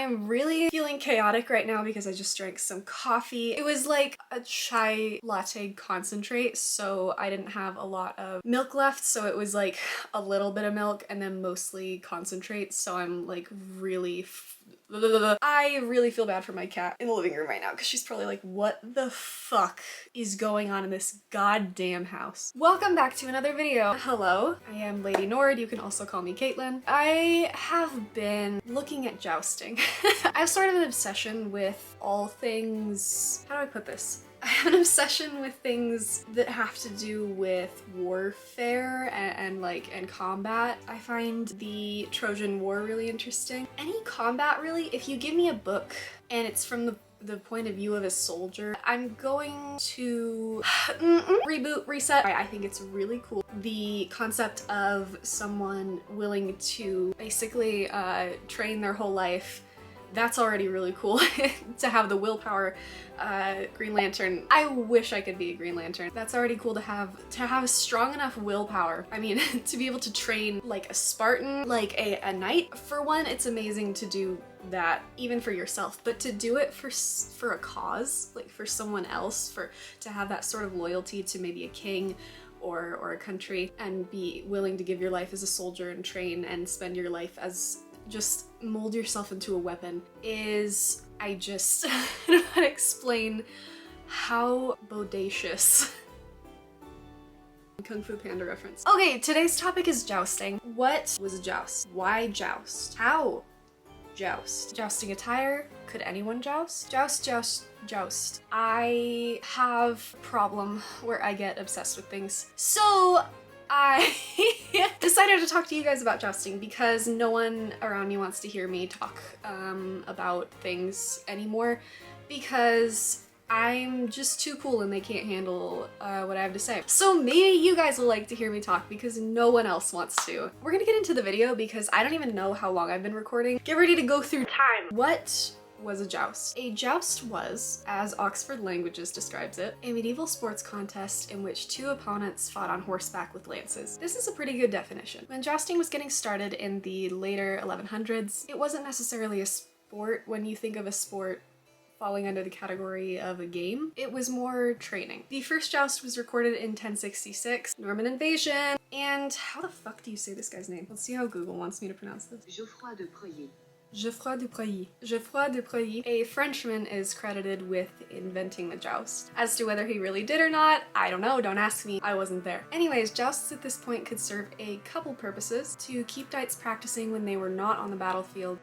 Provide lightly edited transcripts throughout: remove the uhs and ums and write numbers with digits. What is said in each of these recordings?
I'm really feeling chaotic right now because I just drank some coffee. It was like a chai latte concentrate, so I didn't have a lot of milk left, so it was like a little bit of milk and then mostly concentrate, so I'm like really I really feel bad for my cat in the living room right now because she's probably like, what the fuck is going on in this goddamn house? Welcome back to another video. Hello, I am Lady Nord. You can also call me Caitlin. I have been looking at jousting. I've started an obsession with all things, how do I put this? I have an obsession with things that have to do with warfare and combat. I find the Trojan War really interesting. Any combat really, if you give me a book and it's from the point of view of a soldier, I'm going to reboot, reset. I think it's really cool. The concept of someone willing to basically train their whole life, that's already really cool. To have the willpower. Green Lantern. I wish I could be a Green Lantern. That's already cool to have strong enough willpower. I mean, to be able to train like a Spartan, like a knight. For one, it's amazing to do that even for yourself, but to do it for a cause, like for someone else, to have that sort of loyalty to maybe a king or a country and be willing to give your life as a soldier and train and spend your life as just mold yourself into a weapon is, I just I don't know how to explain how bodacious. Kung Fu Panda reference. Okay, today's topic is jousting. What was a joust? Why joust? How joust? Jousting attire? Could anyone joust? Joust. I have a problem where I get obsessed with things. So I decided to talk to you guys about jousting because no one around me wants to hear me talk about things anymore because I'm just too cool and they can't handle what I have to say. So maybe you guys will like to hear me talk because no one else wants to. We're gonna get into the video because I don't even know how long I've been recording. Get ready to go through time. What was a joust? A joust was, as Oxford Languages describes it, a medieval sports contest in which two opponents fought on horseback with lances. This is a pretty good definition. When jousting was getting started in the later 1100s, it wasn't necessarily a sport when you think of a sport falling under the category of a game. It was more training. The first joust was recorded in 1066, Norman invasion, and how the fuck do you say this guy's name? Let's see how Google wants me to pronounce this. Geoffroy de Preuilly, a Frenchman, is credited with inventing the joust. As to whether he really did or not, I don't know, don't ask me, I wasn't there. Anyways, jousts at this point could serve a couple purposes: to keep knights practicing when they were not on the battlefield,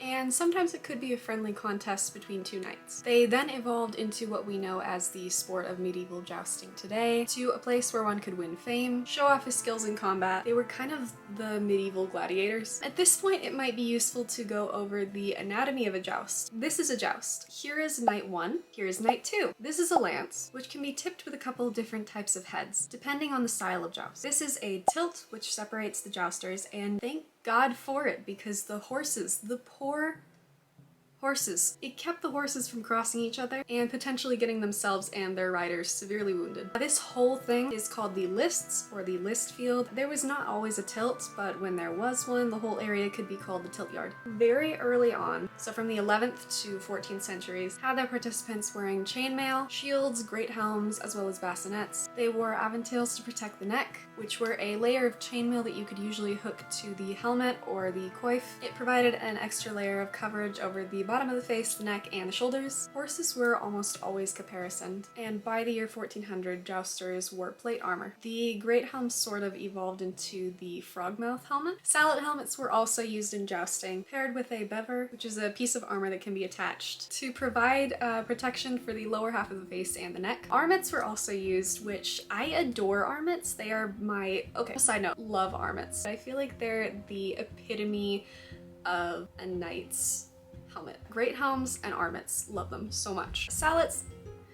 and sometimes it could be a friendly contest between two knights. They then evolved into what we know as the sport of medieval jousting today, to a place where one could win fame, show off his skills in combat. They were kind of the medieval gladiators. At this point, it might be useful to go over the anatomy of a joust. This is a joust. Here is knight 1, here is knight 2. This is a lance, which can be tipped with a couple of different types of heads, depending on the style of joust. This is a tilt, which separates the jousters, and thank God for it, because the horses, the poor horses, it kept the horses from crossing each other and potentially getting themselves and their riders severely wounded. This whole thing is called the lists, or the list field. There was not always a tilt, but when there was one, the whole area could be called the tilt yard. Very early on, so from the 11th to 14th centuries, had their participants wearing chainmail, shields, great helms, as well as bassinets. They wore aventails to protect the neck, which were a layer of chainmail that you could usually hook to the helmet or the coif. It provided an extra layer of coverage over the bottom of the face, the neck, and the shoulders. Horses were almost always caparisoned, and by the year 1400, jousters wore plate armor. The great helm sort of evolved into the frogmouth helmet. Sallet helmets were also used in jousting, paired with a bever, which is a piece of armor that can be attached to provide protection for the lower half of the face and the neck. Armets were also used, which I adore armets. They are my, okay, side note, love armets. I feel like they're the epitome of a knight's helmet. Great helms and armets, love them so much. Sallets,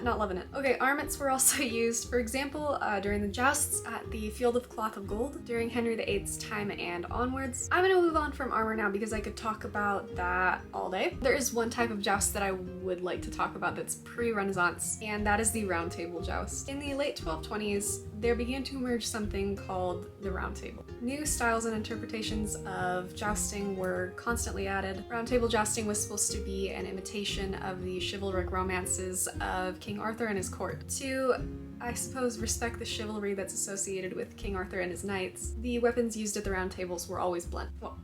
Not loving it. Okay, armets were also used, for example, during the jousts at the Field of Cloth of Gold during Henry VIII's time and onwards. I'm gonna move on from armor now because I could talk about that all day. There is one type of joust that I would like to talk about that's pre-Renaissance, and that is the Round Table joust. In the late 1220s, there began to emerge something called the Round Table. New styles and interpretations of jousting were constantly added. Round Table jousting was supposed to be an imitation of the chivalric romances of King Arthur and his court. To, I suppose, respect the chivalry that's associated with King Arthur and his knights, the weapons used at the round tables were always blunt. Well,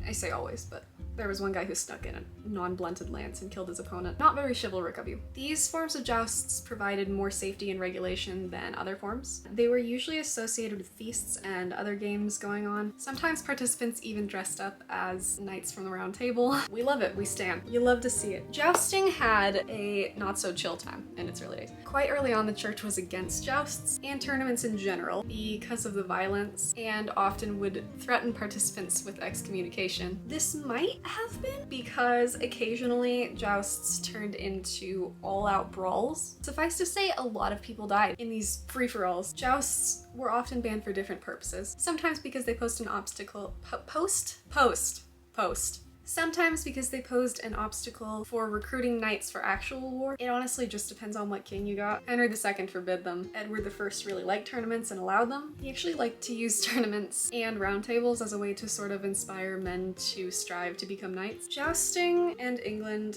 I say always, but there was one guy who stuck in a non-blunted lance and killed his opponent. Not very chivalric of you. These forms of jousts provided more safety and regulation than other forms. They were usually associated with feasts and other games going on. Sometimes participants even dressed up as knights from the round table. We love it, we stand. You love to see it. Jousting had a not so chill time in its early days. Quite early on, the church was against jousts and tournaments in general because of the violence, and often would threaten participants with excommunication. This might have been because occasionally jousts turned into all-out brawls. Suffice to say, a lot of people died in these free-for-alls. Jousts were often banned for different purposes. Sometimes because they posed an obstacle Sometimes because they posed an obstacle for recruiting knights for actual war. It honestly just depends on what king you got. Henry II forbid them. Edward I really liked tournaments and allowed them. He actually liked to use tournaments and round tables as a way to sort of inspire men to strive to become knights. Jousting and England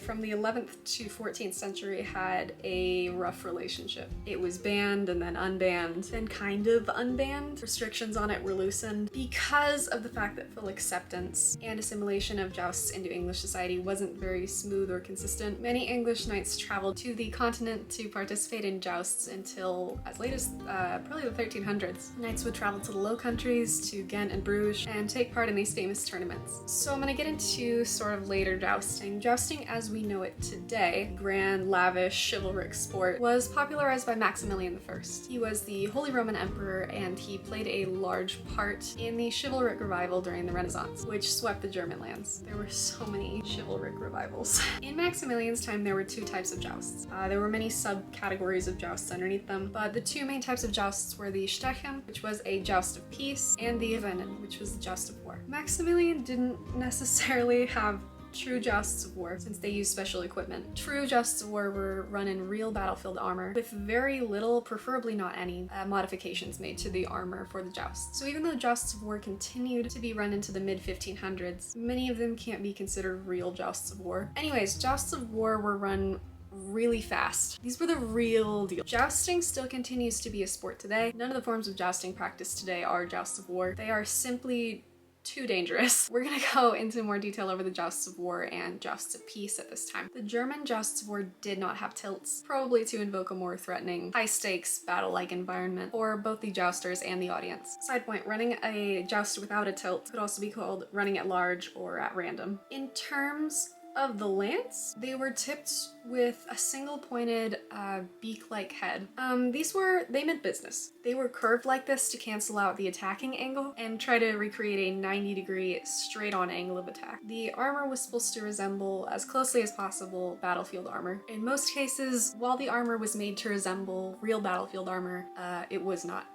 from the 11th to 14th century had a rough relationship. It was banned and then unbanned, then kind of unbanned. Restrictions on it were loosened because of the fact that full acceptance and assimilation of jousts into English society wasn't very smooth or consistent. Many English knights traveled to the continent to participate in jousts until as late as probably the 1300s. Knights would travel to the Low Countries, to Ghent and Bruges, and take part in these famous tournaments. So I'm gonna get into sort of later jousting. Jousting as we know it today, grand, lavish, chivalric sport, was popularized by Maximilian I. He was the Holy Roman Emperor, and he played a large part in the chivalric revival during the Renaissance, which swept the German lands. There were so many chivalric revivals. In Maximilian's time, there were two types of jousts. There were many subcategories of jousts underneath them, but the two main types of jousts were the Stechen, which was a joust of peace, and the Gewinnen, which was the joust of war. Maximilian didn't necessarily have true jousts of war, since they used special equipment. True jousts of war were run in real battlefield armor, with very little, preferably not any, modifications made to the armor for the jousts. So even though jousts of war continued to be run into the mid-1500s, many of them can't be considered real jousts of war. Anyways, jousts of war were run really fast. These were the real deal. Jousting still continues to be a sport today. None of the forms of jousting practiced today are jousts of war. They are simply too dangerous. We're gonna go into more detail over the jousts of war and jousts of peace at this time. The German jousts of war did not have tilts, probably to invoke a more threatening, high-stakes, battle-like environment for both the jousters and the audience. Side point, running a joust without a tilt could also be called running at large or at random. In terms of the lance, they were tipped with a single-pointed beak-like head. They meant business. They were curved like this to cancel out the attacking angle and try to recreate a 90-degree straight-on angle of attack. The armor was supposed to resemble, as closely as possible, battlefield armor. In most cases, while the armor was made to resemble real battlefield armor, it was not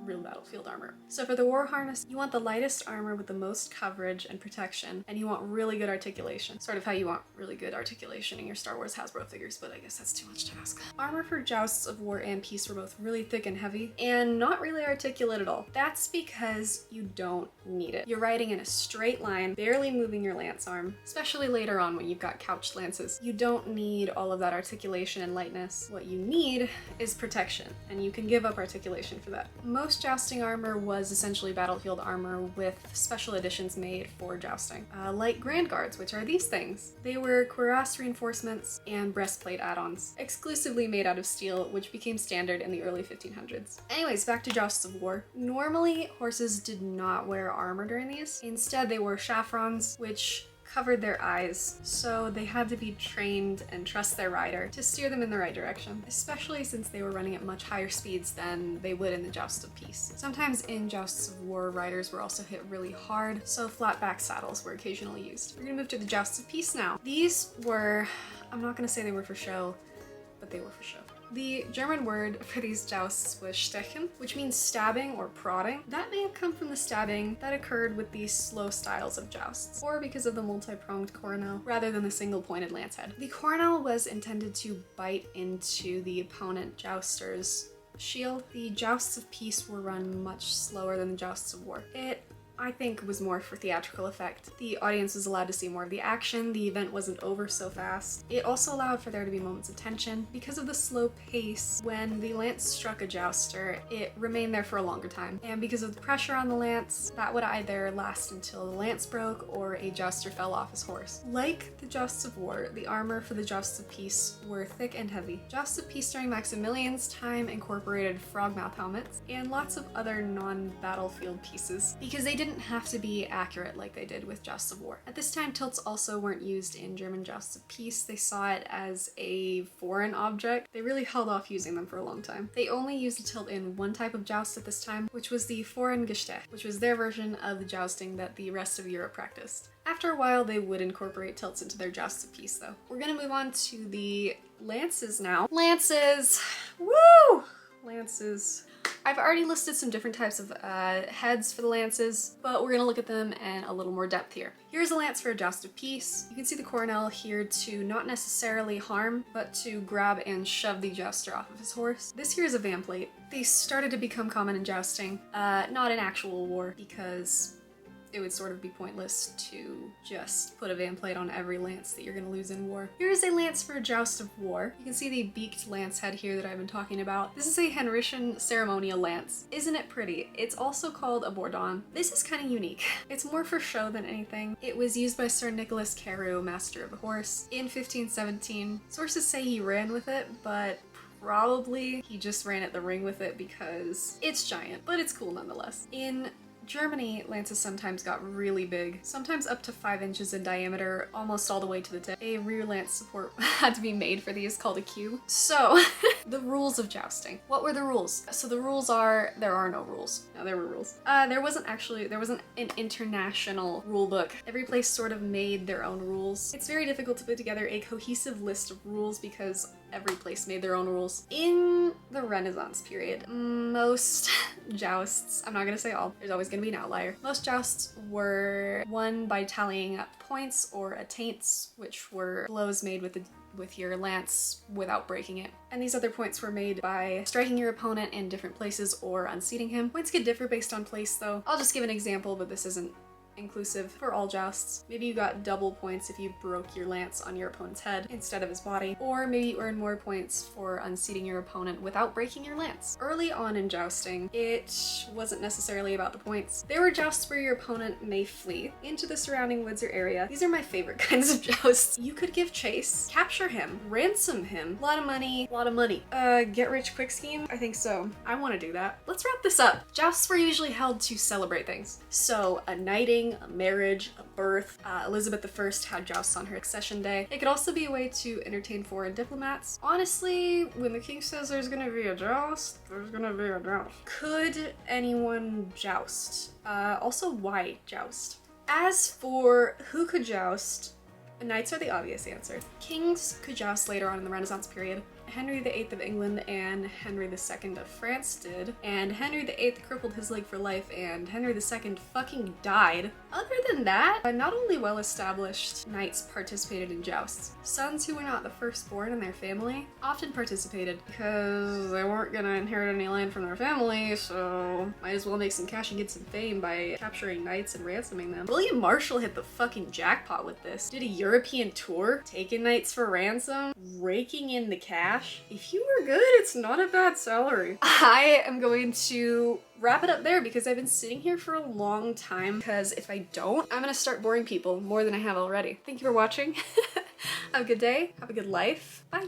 real battlefield armor. So for the war harness, you want the lightest armor with the most coverage and protection, and you want really good articulation. Sort of how you want really good articulation in your Star Wars Hasbro figures, but I guess that's too much to ask. Armor for jousts of war and peace were both really thick and heavy, and not really articulate at all. That's because you don't need it. You're riding in a straight line, barely moving your lance arm, especially later on when you've got couched lances. You don't need all of that articulation and lightness. What you need is protection, and you can give up articulation for that. Most jousting armor was essentially battlefield armor with special editions made for jousting, like Grand Guards, which are these things. They were cuirass reinforcements and breastplate add-ons, exclusively made out of steel, which became standard in the early 1500s. Anyways, back to jousts of war. Normally, horses did not wear armor during these. Instead, they wore chaperons, which covered their eyes, so they had to be trained and trust their rider to steer them in the right direction, especially since they were running at much higher speeds than they would in the Joust of Peace. Sometimes in Jousts of War, riders were also hit really hard, so flat back saddles were occasionally used. We're gonna move to the Jousts of Peace now. These were, I'm not gonna say they were for show, but they were for show. The German word for these jousts was stechen, which means stabbing or prodding. That may have come from the stabbing that occurred with these slow styles of jousts, or because of the multi-pronged coronal rather than the single-pointed lance head. The coronal was intended to bite into the opponent jouster's shield. The jousts of peace were run much slower than the jousts of war. It, I think, was more for theatrical effect. The audience was allowed to see more of the action, the event wasn't over so fast. It also allowed for there to be moments of tension. Because of the slow pace, when the lance struck a jouster, it remained there for a longer time. And because of the pressure on the lance, that would either last until the lance broke or a jouster fell off his horse. Like the jousts of war, the armor for the jousts of peace were thick and heavy. Jousts of peace during Maximilian's time incorporated frogmouth helmets and lots of other non-battlefield pieces because they didn't have to be accurate like they did with jousts of war. At this time, tilts also weren't used in German jousts of peace. They saw it as a foreign object. They really held off using them for a long time. They only used a tilt in one type of joust at this time, which was the Foreign-Gestech, which was their version of the jousting that the rest of Europe practiced. After a while, they would incorporate tilts into their jousts of peace, though. We're gonna move on to the lances now. Lances! Woo! Lances. I've already listed some different types of heads for the lances, but we're gonna look at them in a little more depth here. Here's a lance for a joust of peace. You can see the coronel here to not necessarily harm, but to grab and shove the jouster off of his horse. This here is a van plate. They started to become common in jousting, not in actual war, because it would sort of be pointless to just put a van plate on every lance that you're gonna lose in war. Here's a lance for a joust of war. You can see the beaked lance head here that I've been talking about. This is a Henrician ceremonial lance. Isn't it pretty? It's also called a bourdon. This is kind of unique. It's more for show than anything. It was used by Sir Nicholas Carew, master of the horse, in 1517. Sources say he ran with it, but probably he just ran at the ring with it because it's giant, but it's cool nonetheless. In Germany, lances sometimes got really big, sometimes up to 5 inches in diameter, almost all the way to the tip. A rear lance support had to be made for these called a queue. So, the rules of jousting. What were the rules? So the rules are, there are no rules. No, there were rules. There wasn't an international rule book. Every place sort of made their own rules. It's very difficult to put together a cohesive list of rules because every place made their own rules. In the Renaissance period, most jousts, I'm not gonna say all, there's always gonna be an outlier. Most jousts were won by tallying up points or attaints, which were blows made with your lance without breaking it. And these other points were made by striking your opponent in different places or unseating him. Points could differ based on place though. I'll just give an example, but this isn't inclusive for all jousts. Maybe you got double points if you broke your lance on your opponent's head instead of his body, or maybe you earn more points for unseating your opponent without breaking your lance. Early on in jousting, it wasn't necessarily about the points. There were jousts where your opponent may flee into the surrounding woods or area. These are my favorite kinds of jousts. You could give chase, capture him, ransom him. A lot of money. Get rich quick scheme? I think so. I want to do that. Let's wrap this up. Jousts were usually held to celebrate things. So a knighting, a marriage, a birth. Elizabeth I had jousts on her accession day. It could also be a way to entertain foreign diplomats. Honestly, when the king says there's gonna be a joust, there's gonna be a joust. Could anyone joust? Also, why joust? As for who could joust, knights are the obvious answer. Kings could joust later on in the Renaissance period. Henry VIII of England and Henry II of France did, and Henry VIII crippled his leg for life, and Henry II fucking died. Other than that, not only well-established knights participated in jousts. Sons who were not the firstborn in their family often participated because they weren't gonna inherit any land from their family, so might as well make some cash and get some fame by capturing knights and ransoming them. William Marshall hit the fucking jackpot with this. Did a European tour, taking knights for ransom, raking in the cash. If you were good, it's not a bad salary. I am going to wrap it up there because I've been sitting here for a long time, because if I don't, I'm gonna start boring people more than I have already. Thank you for watching. Have a good day. Have a good life. Bye.